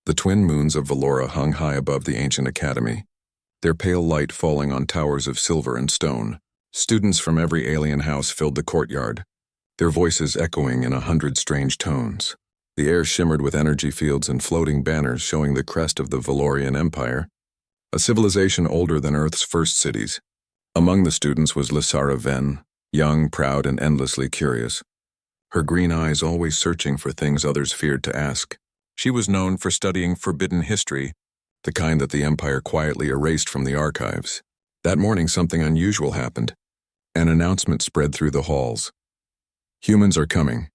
The twin moons of Valora hung high above the ancient academy, their pale light falling on towers of silver and stone. Students from every alien house filled the courtyard, their voices echoing in 100 strange tones. The air shimmered with energy fields and floating banners showing the crest of the Valorian Empire, a civilization older than Earth's first cities. Among the students was Lysara Ven, young, proud, and endlessly curious, her green eyes always searching for things others feared to ask. She was known for studying forbidden history, the kind that the Empire quietly erased from the archives. That morning something unusual happened. An announcement spread through the halls. "Humans are coming."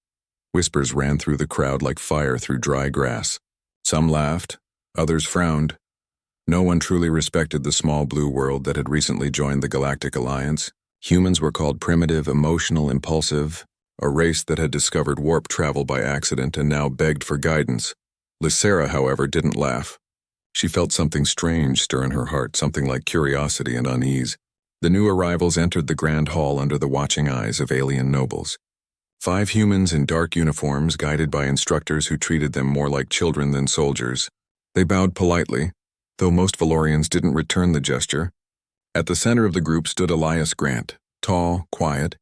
Whispers ran through the crowd like fire through dry grass. Some laughed, others frowned. No one truly respected the small blue world that had recently joined the Galactic Alliance. Humans were called primitive, emotional, impulsive, a race that had discovered warp travel by accident and now begged for guidance. Lysara, however, didn't laugh. She felt something strange stir in her heart, something like curiosity and unease. The new arrivals entered the grand hall under the watching eyes of alien nobles. 5 humans in dark uniforms, guided by instructors who treated them more like children than soldiers. They bowed politely, though most Valorians didn't return the gesture. At the center of the group stood Elias Grant, tall, quiet,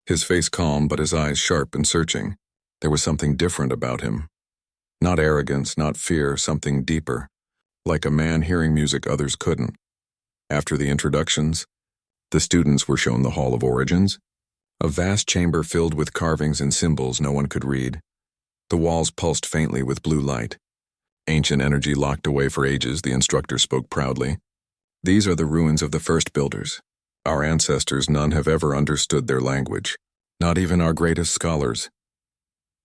his face calm but his eyes sharp and searching. There was something different about him. Not arrogance, not fear, something deeper, like a man hearing music others couldn't. After the introductions, the students were shown the Hall of Origins, a vast chamber filled with carvings and symbols no one could read. The walls pulsed faintly with blue light. Ancient energy locked away for ages, the instructor spoke proudly. "These are the ruins of the first builders. Our ancestors, none have ever understood their language, not even our greatest scholars."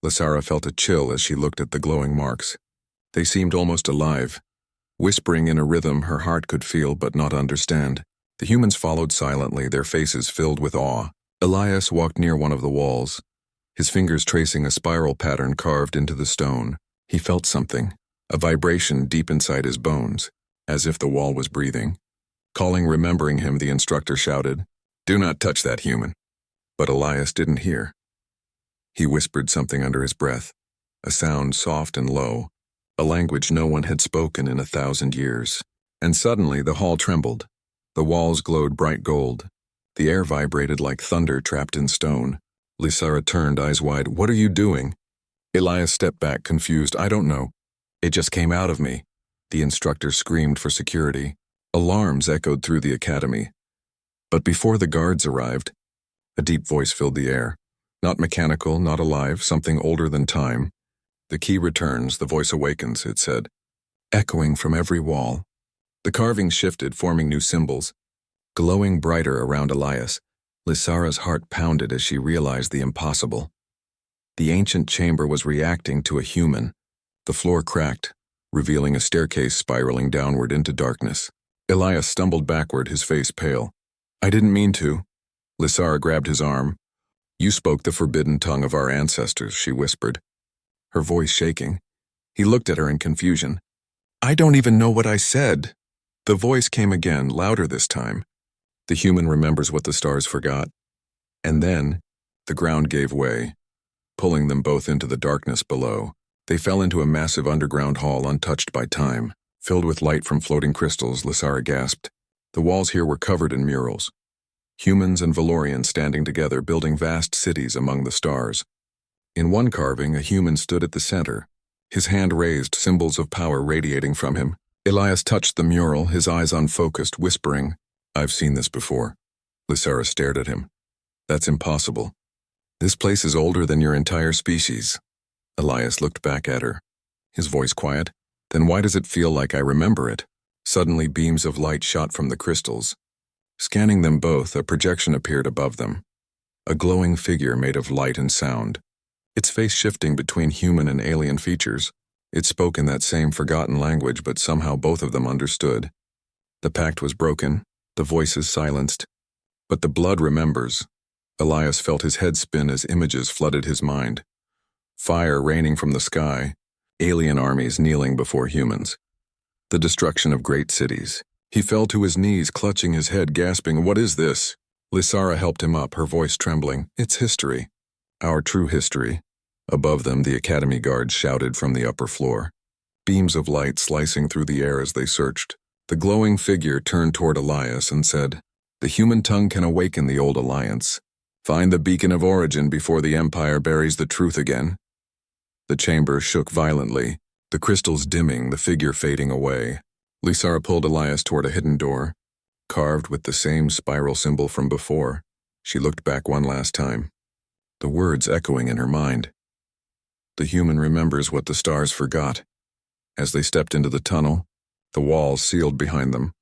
Lysara felt a chill as she looked at the glowing marks. They seemed almost alive, whispering in a rhythm her heart could feel but not understand. The humans followed silently, their faces filled with awe. Elias walked near one of the walls, his fingers tracing a spiral pattern carved into the stone. He felt something, a vibration deep inside his bones, as if the wall was breathing. Remembering him, the instructor shouted, "Do not touch that human." But Elias didn't hear. He whispered something under his breath, a sound soft and low, a language no one had spoken in 1,000 years. And suddenly the hall trembled. The walls glowed bright gold. The air vibrated like thunder trapped in stone. Lysara turned, eyes wide. "What are you doing?" Elias stepped back, confused. "I don't know. It just came out of me." The instructor screamed for security. Alarms echoed through the academy. But before the guards arrived, a deep voice filled the air. Not mechanical, not alive, something older than time. "The key returns, the voice awakens," it said, echoing from every wall. The carvings shifted, forming new symbols. Glowing brighter around Elias, Lysara's heart pounded as she realized the impossible. The ancient chamber was reacting to a human. The floor cracked, revealing a staircase spiraling downward into darkness. Elias stumbled backward, his face pale. "I didn't mean to." Lysara grabbed his arm. "You spoke the forbidden tongue of our ancestors," she whispered, her voice shaking. He looked at her in confusion. "I don't even know what I said." The voice came again, louder this time. "The human remembers what the stars forgot." And then, the ground gave way, pulling them both into the darkness below. They fell into a massive underground hall untouched by time. Filled with light from floating crystals, Lysara gasped. The walls here were covered in murals. Humans and Valorians standing together, building vast cities among the stars. In one carving, a human stood at the center, his hand raised, symbols of power radiating from him. Elias touched the mural, his eyes unfocused, whispering, "I've seen this before." Lysara stared at him. "That's impossible. This place is older than your entire species." Elias looked back at her, his voice quiet. "Then why does it feel like I remember it?" Suddenly, beams of light shot from the crystals. Scanning them both, a projection appeared above them. A glowing figure made of light and sound. Its face shifting between human and alien features. It spoke in that same forgotten language, but somehow both of them understood. The pact was broken, the voices silenced. But the blood remembers. Elias felt his head spin as images flooded his mind. Fire raining from the sky, alien armies kneeling before humans. The destruction of great cities. He fell to his knees, clutching his head, gasping, "What is this?" Lysara helped him up, her voice trembling. "It's history. Our true history." Above them, the academy guards shouted from the upper floor. beams of light slicing through the air as they searched. The glowing figure turned toward Elias and said, "The human tongue can awaken the old alliance. Find the beacon of origin before the Empire buries the truth again." The chamber shook violently, the crystals dimming, the figure fading away. Lysara pulled Elias toward a hidden door, carved with the same spiral symbol from before. She looked back one last time, the words echoing in her mind. The human remembers what the stars forgot. As they stepped into the tunnel, the walls sealed behind them,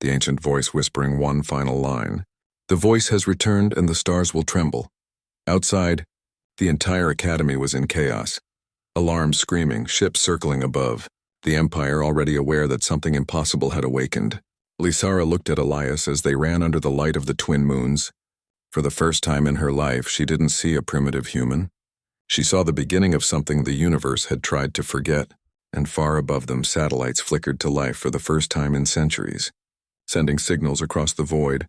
the ancient voice whispering one final line. "The voice has returned and the stars will tremble." Outside, the entire academy was in chaos. Alarms screaming, ships circling above, the Empire already aware that something impossible had awakened. Lysara looked at Elias as they ran under the light of the twin moons. For the first time in her life, she didn't see a primitive human. She saw the beginning of something the universe had tried to forget, and far above them satellites flickered to life for the first time in centuries, sending signals across the void.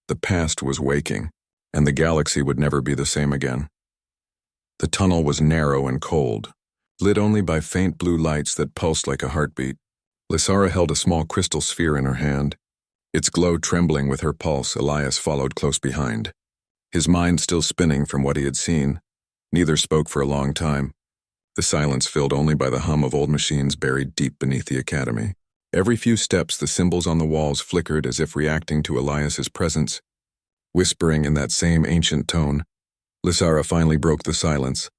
The past was waking, and the galaxy would never be the same again. The tunnel was narrow and cold, lit only by faint blue lights that pulsed like a heartbeat. Lysara held a small crystal sphere in her hand. Its glow trembling with her pulse, Elias followed close behind. His mind still spinning from what he had seen. Neither spoke for a long time, the silence filled only by the hum of old machines buried deep beneath the academy. Every few steps, the symbols on the walls flickered as if reacting to Elias's presence. Whispering in that same ancient tone, Lysara finally broke the silence.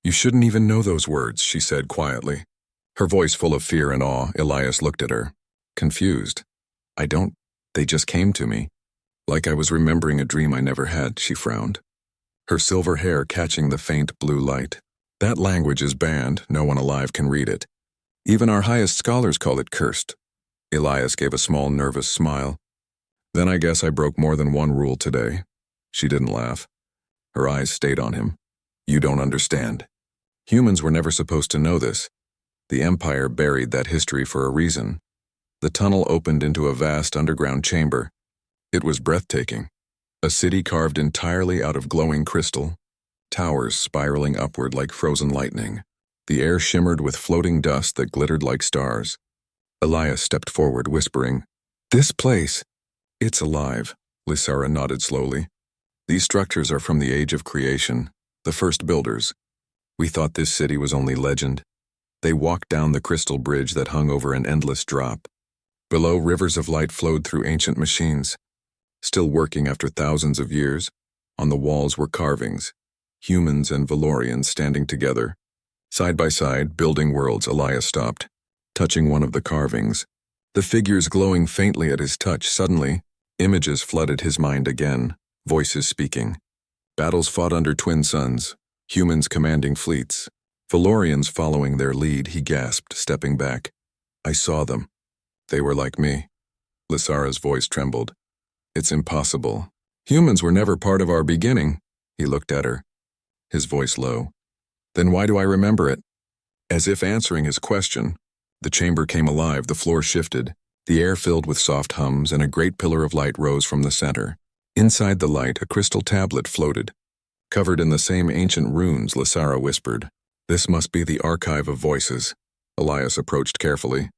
"You shouldn't even know those words," she said quietly. Her voice full of fear and awe. Elias looked at her, confused. They just came to me. Like I was remembering a dream I never had," she frowned, her silver hair catching the faint blue light. "That language is banned, no one alive can read it. Even our highest scholars call it cursed." Elias gave a small nervous smile. "Then I guess I broke more than one rule today." She didn't laugh. Her eyes stayed on him. "You don't understand. Humans were never supposed to know this. The Empire buried that history for a reason." The tunnel opened into a vast underground chamber. It was breathtaking. A city carved entirely out of glowing crystal, towers spiraling upward like frozen lightning. The air shimmered with floating dust that glittered like stars. Elias stepped forward, whispering, "This place, it's alive." Lysara nodded slowly. "These structures are from the age of creation, the first builders. We thought this city was only legend." They walked down the crystal bridge that hung over an endless drop. Below, rivers of light flowed through ancient machines, still working after thousands of years. On the walls were carvings, humans and Valorians standing together, side by side, building worlds. Elias stopped, touching one of the carvings, the figures glowing faintly at his touch. Suddenly, images flooded his mind again, voices speaking. Battles fought under twin suns, humans commanding fleets, Valorians following their lead. He gasped, stepping back. "I saw them. They were like me." Lysara's voice trembled. "It's impossible. Humans were never part of our beginning." He looked at her, his voice low. "Then why do I remember it?" As if answering his question, the chamber came alive, the floor shifted, the air filled with soft hums, and a great pillar of light rose from the center. Inside the light, a crystal tablet floated. Covered in the same ancient runes, Lysara whispered, "This must be the archive of voices." Elias approached carefully,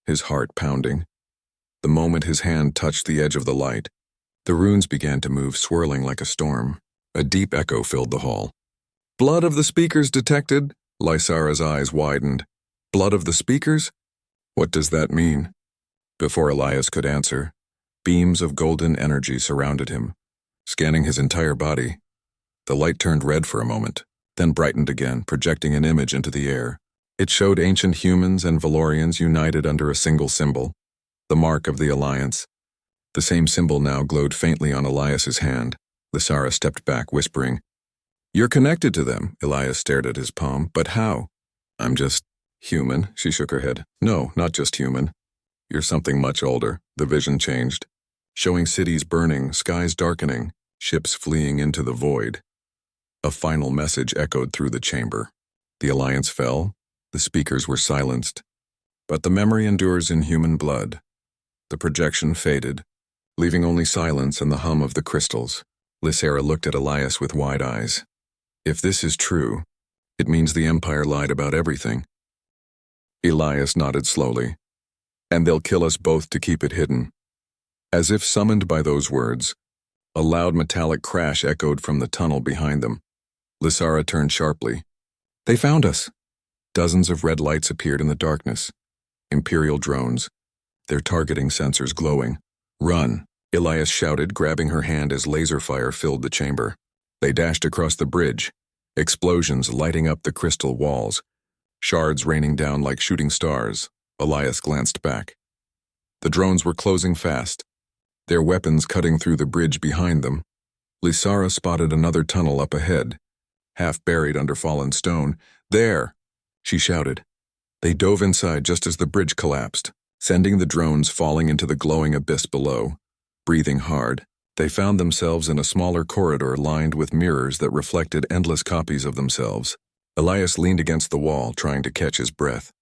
his heart pounding. The moment his hand touched the edge of the light, the runes began to move, swirling like a storm. A deep echo filled the hall. "Blood of the speakers detected?" Lysara's eyes widened. "Blood of the speakers? What does that mean?" Before Elias could answer, beams of golden energy surrounded him, scanning his entire body. The light turned red for a moment, then brightened again, projecting an image into the air. It showed ancient humans and Valorians united under a single symbol, the mark of the Alliance. The same symbol now glowed faintly on Elias's hand. Lysara stepped back, whispering, "You're connected to them." Elias stared at his palm. "But how?" "I'm just human," she shook her head. "No, not just human. You're something much older." The vision changed, showing cities burning, skies darkening, ships fleeing into the void. A final message echoed through the chamber. The Alliance fell. The speakers were silenced. But the memory endures in human blood. The projection faded, leaving only silence and the hum of the crystals. Lysara looked at Elias with wide eyes. "If this is true, it means the Empire lied about everything." Elias nodded slowly. And they'll kill us both to keep it hidden. As if summoned by those words, a loud metallic crash echoed from the tunnel behind them. Lysara turned sharply. They found us! Dozens of red lights appeared in the darkness. Imperial drones, their targeting sensors glowing. Run! Elias shouted, grabbing her hand as laser fire filled the chamber. They dashed across the bridge, explosions lighting up the crystal walls, shards raining down like shooting stars. Elias glanced back. The drones were closing fast, their weapons cutting through the bridge behind them. Lysara spotted another tunnel up ahead, half buried under fallen stone. There! She shouted. They dove inside just as the bridge collapsed, sending the drones falling into the glowing abyss below. Breathing hard, they found themselves in a smaller corridor lined with mirrors that reflected endless copies of themselves. Elias leaned against the wall, trying to catch his breath.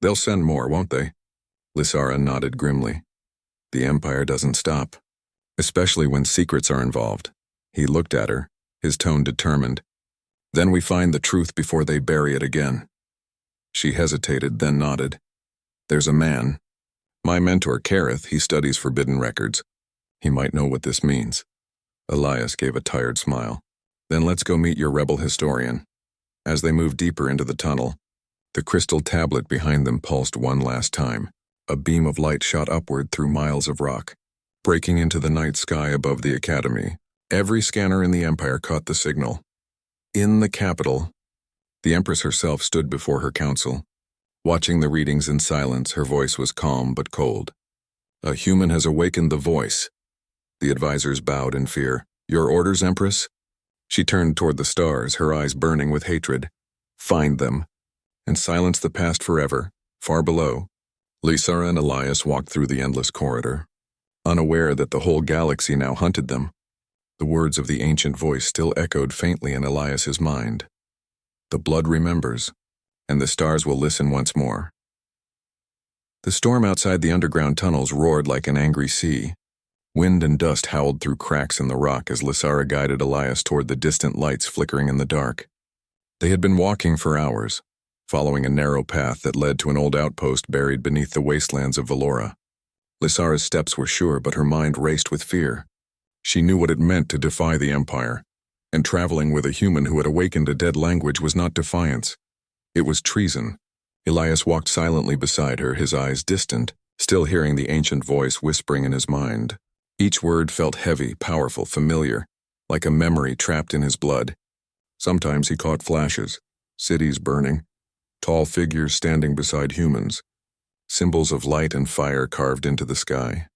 They'll send more, won't they? Lysara nodded grimly. The Empire doesn't stop, especially when secrets are involved. He looked at her, his tone determined. Then we find the truth before they bury it again. She hesitated, then nodded. There's a man. My mentor, Kareth, he studies forbidden records. He might know what this means. Elias gave a tired smile. Then let's go meet your rebel historian. As they moved deeper into the tunnel, the crystal tablet behind them pulsed one last time. A beam of light shot upward through miles of rock, breaking into the night sky above the academy. Every scanner in the Empire caught the signal. In the capital, the Empress herself stood before her council. Watching the readings in silence, her voice was calm but cold. A human has awakened the voice. The advisors bowed in fear. Your orders, Empress? She turned toward the stars, her eyes burning with hatred. Find them, and silence the past forever. Far below, Lysara and Elias walked through the endless corridor, unaware that the whole galaxy now hunted them. The words of the ancient voice still echoed faintly in Elias's mind. The blood remembers, and the stars will listen once more. The storm outside the underground tunnels roared like an angry sea. Wind and dust howled through cracks in the rock as Lysara guided Elias toward the distant lights flickering in the dark. They had been walking for hours, following a narrow path that led to an old outpost buried beneath the wastelands of Valora. Lysara's steps were sure, but her mind raced with fear. She knew what it meant to defy the Empire, and traveling with a human who had awakened a dead language was not defiance. It was treason. Elias walked silently beside her, his eyes distant, still hearing the ancient voice whispering in his mind. Each word felt heavy, powerful, familiar, like a memory trapped in his blood. Sometimes he caught flashes, cities burning, tall figures standing beside humans, symbols of light and fire carved into the sky.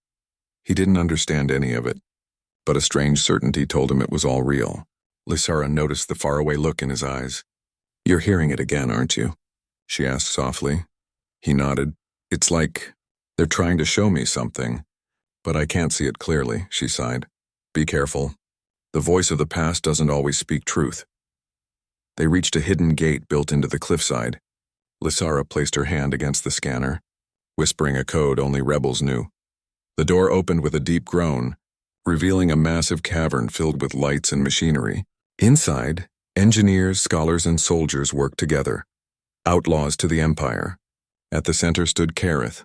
He didn't understand any of it, but a strange certainty told him it was all real. Lysara noticed the faraway look in his eyes. You're hearing it again, aren't you? She asked softly. He nodded. It's like they're trying to show me something, but I can't see it clearly, she sighed. Be careful. The voice of the past doesn't always speak truth. They reached a hidden gate built into the cliffside. Lysara placed her hand against the scanner, whispering a code only rebels knew. The door opened with a deep groan, revealing a massive cavern filled with lights and machinery. Inside, engineers, scholars, and soldiers worked together, outlaws to the Empire. At the center stood Kareth,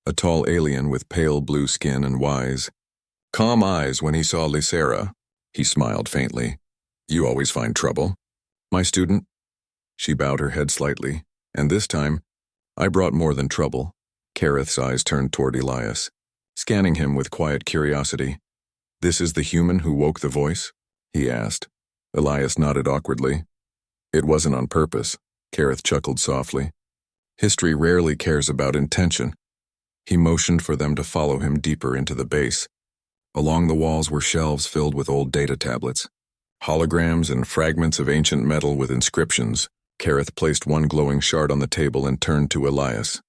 a tall alien with pale blue skin and wise, calm eyes. When he saw Lysara, he smiled faintly. You always find trouble. My student? She bowed her head slightly, and this time, I brought more than trouble. Kareth's eyes turned toward Elias, scanning him with quiet curiosity. This is the human who woke the voice? He asked. Elias nodded awkwardly. It wasn't on purpose. Kareth chuckled softly. History rarely cares about intention. He motioned for them to follow him deeper into the base. Along the walls were shelves filled with old data tablets, holograms and fragments of ancient metal with inscriptions. Kareth placed one glowing shard on the table and turned to Elias.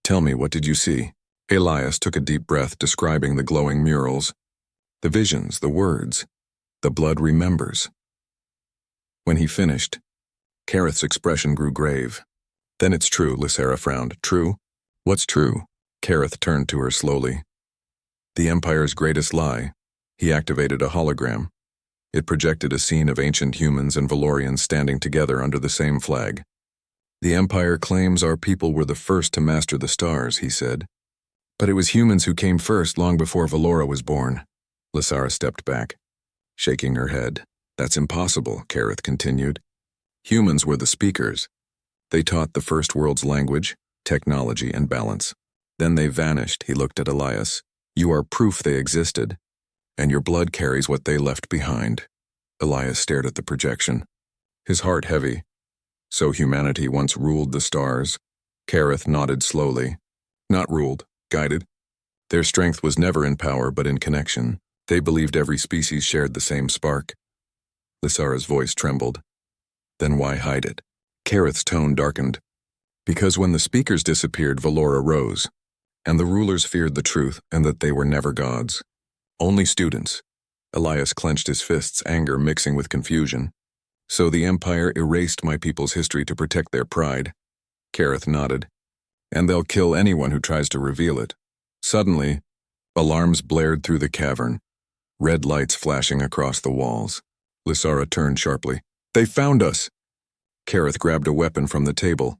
Tell me, what did you see? Elias took a deep breath, describing the glowing murals. The visions, the words. The blood remembers. When he finished, Kareth's expression grew grave. Then it's true, Lysara frowned. True? What's true? Kareth turned to her slowly. The Empire's greatest lie. He activated a hologram. It projected a scene of ancient humans and Valorians standing together under the same flag. The Empire claims our people were the first to master the stars, he said. But it was humans who came first long before Valora was born. Lysara stepped back, shaking her head. That's impossible, Kareth continued. Humans were the speakers. They taught the first world's language, technology, and balance. Then they vanished, he looked at Elias. You are proof they existed, and your blood carries what they left behind. Elias stared at the projection, his heart heavy. So humanity once ruled the stars? Kareth nodded slowly. Not ruled, guided. Their strength was never in power but in connection. They believed every species shared the same spark. Lysara's voice trembled. Then why hide it? Kareth's tone darkened. Because when the speakers disappeared, Valora rose, and the rulers feared the truth and that they were never gods. Only students. Elias clenched his fists, anger mixing with confusion. So the Empire erased my people's history to protect their pride. Kareth nodded. And they'll kill anyone who tries to reveal it. Suddenly, alarms blared through the cavern, red lights flashing across the walls. Lysara turned sharply. They found us! Kareth grabbed a weapon from the table.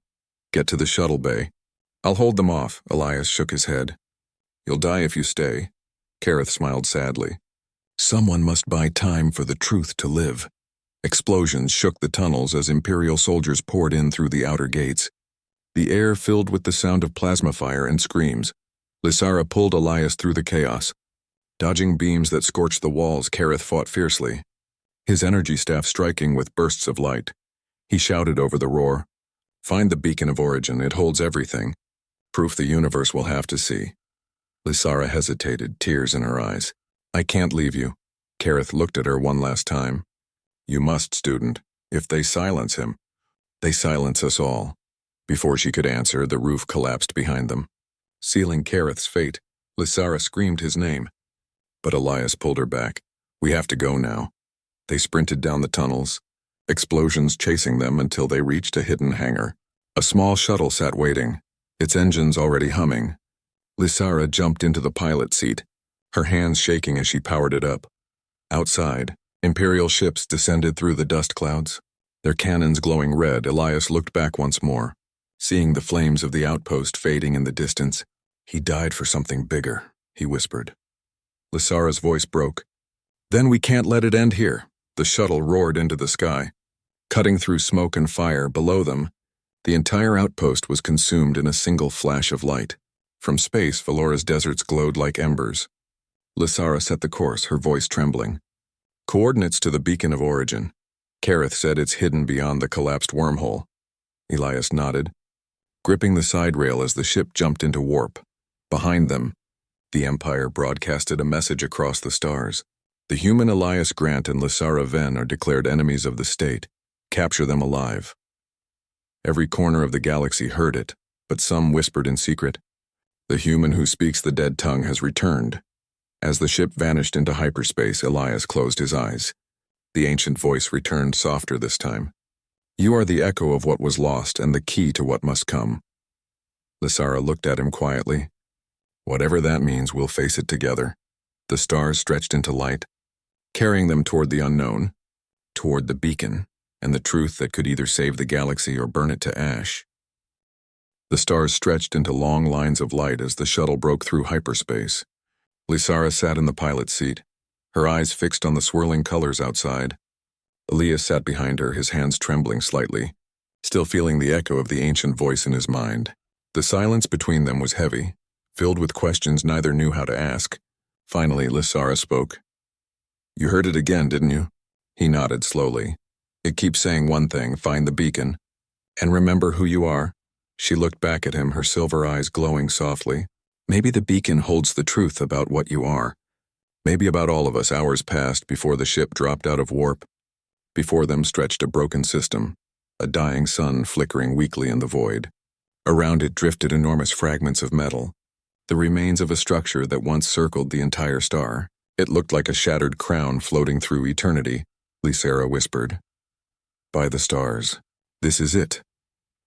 Get to the shuttle bay. I'll hold them off, Elias shook his head. You'll die if you stay. Kareth smiled sadly. Someone must buy time for the truth to live. Explosions shook the tunnels as Imperial soldiers poured in through the outer gates. The air filled with the sound of plasma fire and screams. Lysara pulled Elias through the chaos. Dodging beams that scorched the walls, Kareth fought fiercely, his energy staff striking with bursts of light. He shouted over the roar. Find the beacon of origin, it holds everything. Proof the universe will have to see. Lysara hesitated, tears in her eyes. I can't leave you. Kareth looked at her one last time. You must, student. If they silence him, they silence us all. Before she could answer, the roof collapsed behind them. Sealing Kareth's fate, Lysara screamed his name. But Elias pulled her back. We have to go now. They sprinted down the tunnels, explosions chasing them until they reached a hidden hangar. A small shuttle sat waiting, its engines already humming. Lysara jumped into the pilot seat, her hands shaking as she powered it up. Outside, Imperial ships descended through the dust clouds. Their cannons glowing red, Elias looked back once more, seeing the flames of the outpost fading in the distance. He died for something bigger, he whispered. Lysara's voice broke. Then we can't let it end here. The shuttle roared into the sky. Cutting through smoke and fire below them, the entire outpost was consumed in a single flash of light. From space, Valora's deserts glowed like embers. Lysara set the course, her voice trembling. Coordinates to the beacon of origin. Kareth said it's hidden beyond the collapsed wormhole. Elias nodded, gripping the side rail as the ship jumped into warp. Behind them, the Empire broadcasted a message across the stars. The human Elias Grant and Lysara Ven are declared enemies of the state. Capture them alive. Every corner of the galaxy heard it, but some whispered in secret. The human who speaks the dead tongue has returned. As the ship vanished into hyperspace, Elias closed his eyes. The ancient voice returned softer this time. You are the echo of what was lost and the key to what must come. Lysara looked at him quietly. Whatever that means, we'll face it together. The stars stretched into light, carrying them toward the unknown, toward the beacon, and the truth that could either save the galaxy or burn it to ash. The stars stretched into long lines of light as the shuttle broke through hyperspace. Lysara sat in the pilot's seat, her eyes fixed on the swirling colors outside. Elias sat behind her, his hands trembling slightly, still feeling the echo of the ancient voice in his mind. The silence between them was heavy, filled with questions neither knew how to ask. Finally, Lysara spoke. You heard it again, didn't you? He nodded slowly. It keeps saying one thing, find the beacon. And remember who you are. She looked back at him, her silver eyes glowing softly. Maybe the beacon holds the truth about what you are. Maybe about all of us. Hours passed before the ship dropped out of warp. Before them stretched a broken system, a dying sun flickering weakly in the void. Around it drifted enormous fragments of metal, the remains of a structure that once circled the entire star. It looked like a shattered crown floating through eternity, Lysara whispered. By the stars. This is it.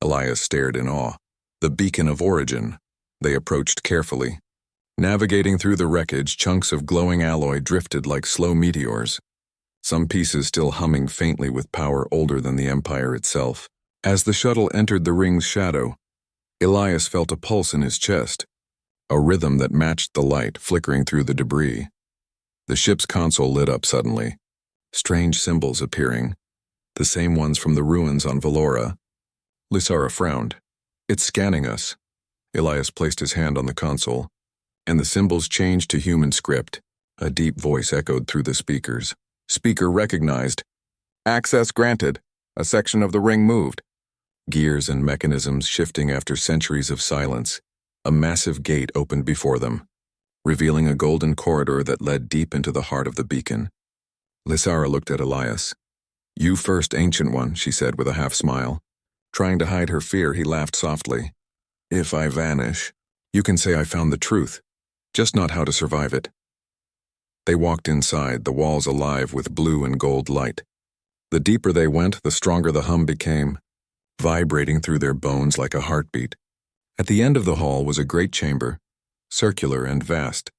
Elias stared in awe. The beacon of origin. They approached carefully. Navigating through the wreckage, chunks of glowing alloy drifted like slow meteors, some pieces still humming faintly with power older than the Empire itself. As the shuttle entered the ring's shadow, Elias felt a pulse in his chest, a rhythm that matched the light flickering through the debris. The ship's console lit up suddenly, strange symbols appearing, the same ones from the ruins on Valora. Lysara frowned. "It's scanning us." Elias placed his hand on the console, and the symbols changed to human script. A deep voice echoed through the speakers. Speaker recognized. "Access granted. A section of the ring moved." Gears and mechanisms shifting after centuries of silence. A massive gate opened before them, revealing a golden corridor that led deep into the heart of the beacon. Lysara looked at Elias. "You first, Ancient One," she said with a half-smile. Trying to hide her fear, he laughed softly. "If I vanish, you can say I found the truth, just not how to survive it." They walked inside, the walls alive with blue and gold light. The deeper they went, the stronger the hum became, vibrating through their bones like a heartbeat. At the end of the hall was a great chamber, circular and vast.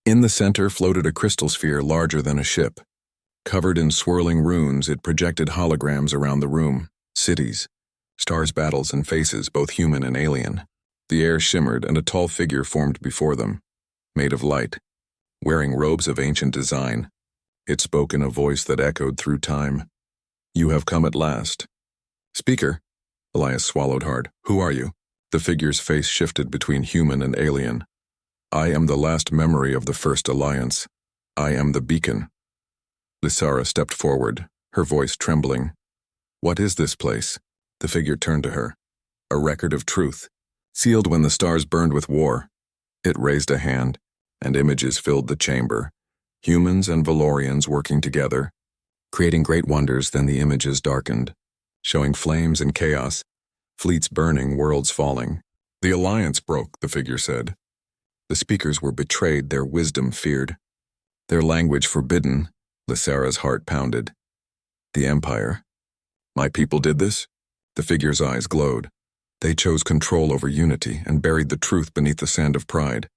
In the center floated a crystal sphere larger than a ship. Covered in swirling runes, it projected holograms around the room, cities, stars, battles, and faces, both human and alien. The air shimmered, and a tall figure formed before them, made of light, wearing robes of ancient design. It spoke in a voice that echoed through time. "You have come at last." "Speaker," Elias swallowed hard. "Who are you?" The figure's face shifted between human and alien. "I am the last memory of the First Alliance. I am the beacon." Lysara stepped forward, her voice trembling. "What is this place?" The figure turned to her. "A record of truth, sealed when the stars burned with war." It raised a hand, and images filled the chamber. Humans and Valorians working together, creating great wonders. Then the images darkened, showing flames and chaos, fleets burning, worlds falling. "The Alliance broke," the figure said. The speakers were betrayed, their wisdom feared. Their language forbidden. Lysara's heart pounded. "The Empire. My people did this?" The figure's eyes glowed. "They chose control over unity and buried the truth beneath the sand of pride."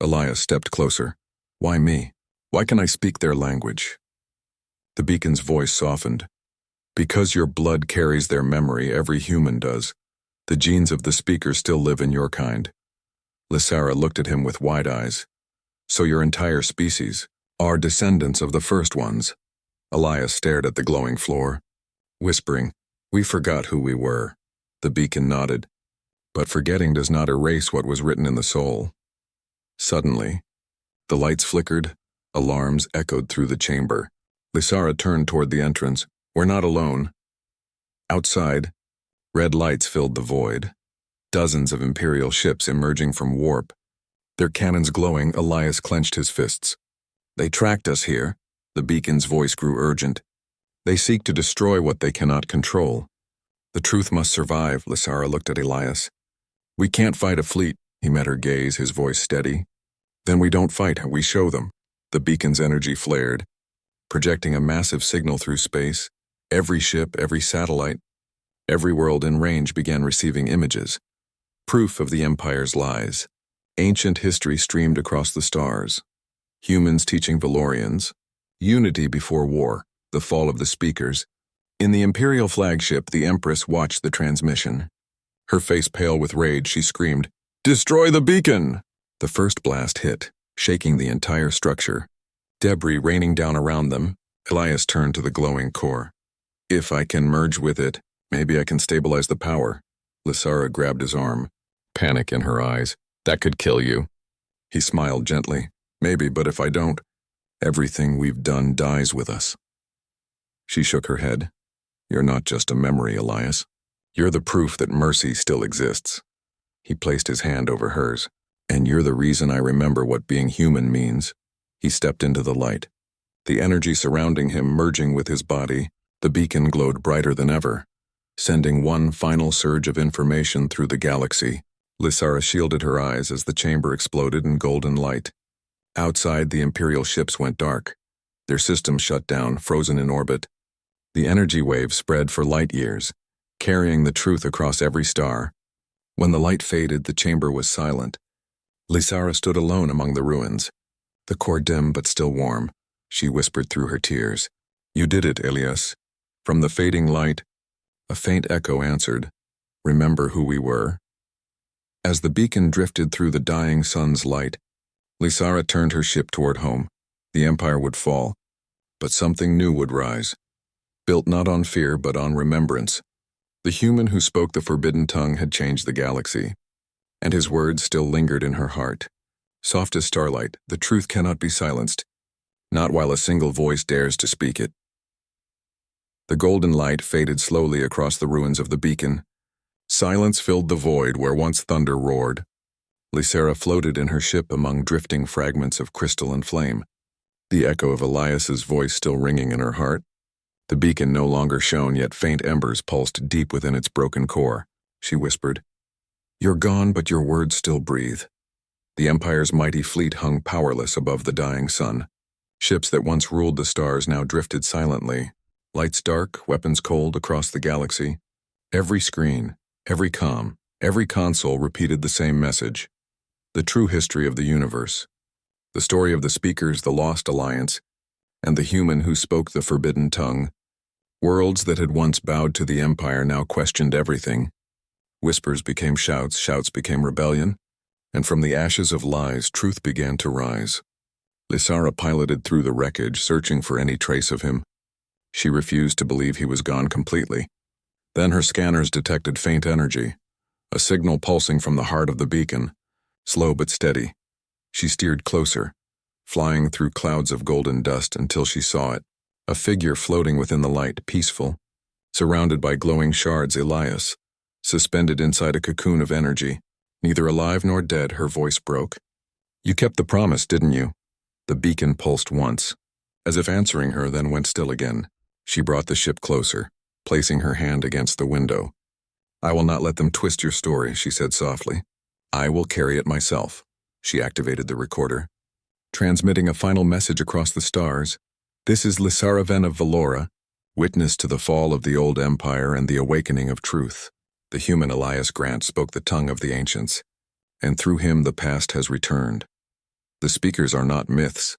Elias stepped closer. "Why me? Why can I speak their language?" The beacon's voice softened. "Because your blood carries their memory, every human does. The genes of the speaker still live in your kind." Lysara looked at him with wide eyes. "So your entire species are descendants of the first ones?" Elias stared at the glowing floor, whispering, "We forgot who we were." The beacon nodded. "But forgetting does not erase what was written in the soul." Suddenly, the lights flickered, alarms echoed through the chamber. Lysara turned toward the entrance. "We're not alone." Outside, red lights filled the void. Dozens of Imperial ships emerging from warp. Their cannons glowing, Elias clenched his fists. "They tracked us here." The beacon's voice grew urgent. "They seek to destroy what they cannot control." "The truth must survive," Lysara looked at Elias. "We can't fight a fleet." He met her gaze, his voice steady. "Then we don't fight, we show them." The beacon's energy flared, projecting a massive signal through space. Every ship, every satellite, every world in range began receiving images. Proof of the Empire's lies. Ancient history streamed across the stars. Humans teaching Valorians. Unity before war. The fall of the speakers. In the Imperial flagship, the Empress watched the transmission. Her face pale with rage, she screamed, "Destroy the beacon!" The first blast hit, shaking the entire structure. Debris raining down around them. Elias turned to the glowing core. "If I can merge with it, maybe I can stabilize the power." Lysara grabbed his arm, panic in her eyes. "That could kill you." He smiled gently. "Maybe, but if I don't, everything we've done dies with us." She shook her head. "You're not just a memory, Elias. You're the proof that mercy still exists." He placed his hand over hers. "And you're the reason I remember what being human means." He stepped into the light, the energy surrounding him merging with his body. The beacon glowed brighter than ever, sending one final surge of information through the galaxy. Lysara shielded her eyes as the chamber exploded in golden light. Outside, the Imperial ships went dark, their systems shut down, frozen in orbit. The energy wave spread for light years, carrying the truth across every star. When the light faded, the chamber was silent. Lysara stood alone among the ruins, the core dim but still warm. She whispered through her tears, "You did it, Elias." From the fading light, A faint echo answered, "Remember who we were?" As the beacon drifted through the dying sun's light, Lysara turned her ship toward home. The Empire would fall, but something new would rise, built not on fear but on remembrance. The human who spoke the forbidden tongue had changed the galaxy, and his words still lingered in her heart. Soft as starlight, the truth cannot be silenced, not while a single voice dares to speak it. The golden light faded slowly across the ruins of the beacon. Silence filled the void where once thunder roared. Lysara floated in her ship among drifting fragments of crystal and flame, the echo of Elias's voice still ringing in her heart. The beacon no longer shone, yet faint embers pulsed deep within its broken core. She whispered, "You're gone, but your words still breathe." The Empire's mighty fleet hung powerless above the dying sun. Ships that once ruled the stars now drifted silently, lights dark, weapons cold across the galaxy. Every screen, every comm, every console repeated the same message: the true history of the universe, the story of the speakers, the lost alliance, and the human who spoke the forbidden tongue. Worlds that had once bowed to the Empire now questioned everything. Whispers became shouts, shouts became rebellion, and from the ashes of lies, truth began to rise. Lysara piloted through the wreckage, searching for any trace of him. She refused to believe he was gone completely. Then her scanners detected faint energy, a signal pulsing from the heart of the beacon, slow but steady. She steered closer, flying through clouds of golden dust until she saw it, a figure floating within the light, peaceful, surrounded by glowing shards. Elias, suspended inside a cocoon of energy, neither alive nor dead. Her voice broke. "You kept the promise, didn't you?" The beacon pulsed once, as if answering her, then went still again. She brought the ship closer, placing her hand against the window. "I will not let them twist your story," she said softly. "I will carry it myself." She activated the recorder, transmitting a final message across the stars. "This is Lysara Ven of Valora, witness to the fall of the old empire and the awakening of truth. The human Elias Grant spoke the tongue of the ancients, and through him the past has returned. The speakers are not myths.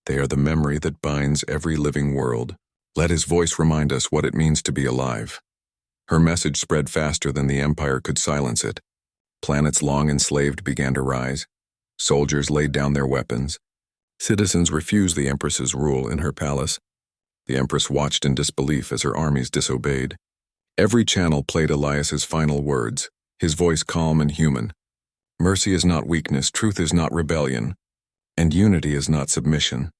They are the memory that binds every living world. Let his voice remind us what it means to be alive." Her message spread faster than the Empire could silence it. Planets long enslaved began to rise. Soldiers laid down their weapons. Citizens refused the Empress's rule in her palace. The Empress watched in disbelief as her armies disobeyed. Every channel played Elias's final words, his voice calm and human. "Mercy is not weakness, truth is not rebellion, and unity is not submission."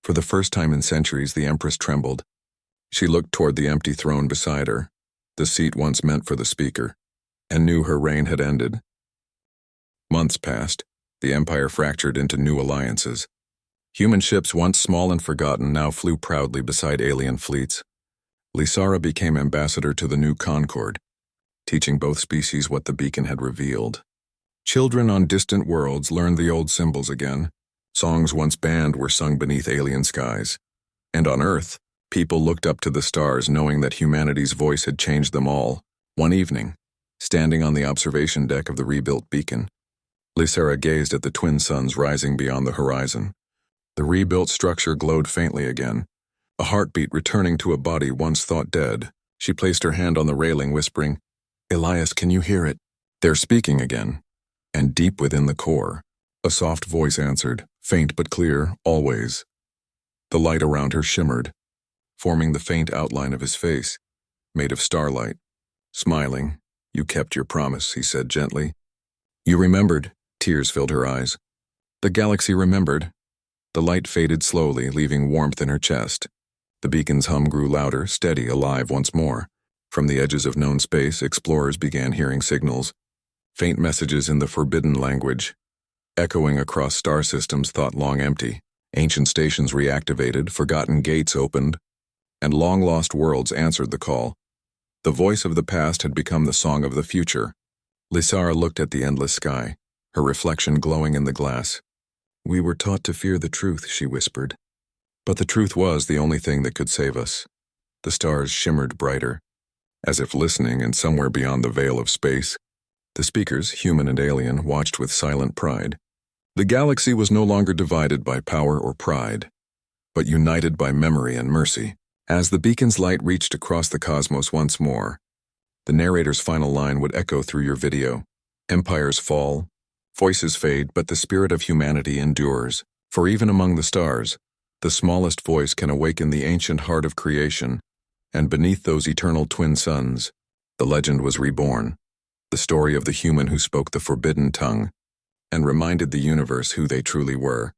For the first time in centuries, the Empress trembled. She looked toward the empty throne beside her, the seat once meant for the speaker, and knew her reign had ended. Months passed. The Empire fractured into new alliances. Human ships, once small and forgotten, now flew proudly beside alien fleets. Lysara became ambassador to the new Concord, teaching both species what the beacon had revealed. Children on distant worlds learned the old symbols again. Songs once banned were sung beneath alien skies. And on Earth, people looked up to the stars, knowing that humanity's voice had changed them all. One evening, standing on the observation deck of the rebuilt beacon, Lysara gazed at the twin suns rising beyond the horizon. The rebuilt structure glowed faintly again, a heartbeat returning to a body once thought dead. She placed her hand on the railing, whispering, "Elias, can you hear it? They're speaking again." And deep within the core, a soft voice answered, faint but clear, "Always." The light around her shimmered, forming the faint outline of his face, made of starlight. Smiling, "You kept your promise," he said gently. "You remembered." Tears filled her eyes. The galaxy remembered. The light faded slowly, leaving warmth in her chest. The beacon's hum grew louder, steady, alive once more. From the edges of known space, explorers began hearing signals, faint messages in the forbidden language, echoing across star systems thought long empty. Ancient stations reactivated, forgotten gates opened, and long-lost worlds answered the call. The voice of the past had become the song of the future. Lysara looked at the endless sky, her reflection glowing in the glass. "We were taught to fear the truth," she whispered. But the truth was the only thing that could save us. The stars shimmered brighter, as if listening, and somewhere beyond the veil of space, the speakers, human and alien, watched with silent pride. The galaxy was no longer divided by power or pride, but united by memory and mercy. As the beacon's light reached across the cosmos once more, The narrator's final line would echo through your video. Empires fall, voices fade, but the spirit of humanity endures. For even among the stars, the smallest voice can awaken the ancient heart of creation, and beneath those eternal twin suns, the legend was reborn, the story of the human who spoke the forbidden tongue and reminded the universe who they truly were.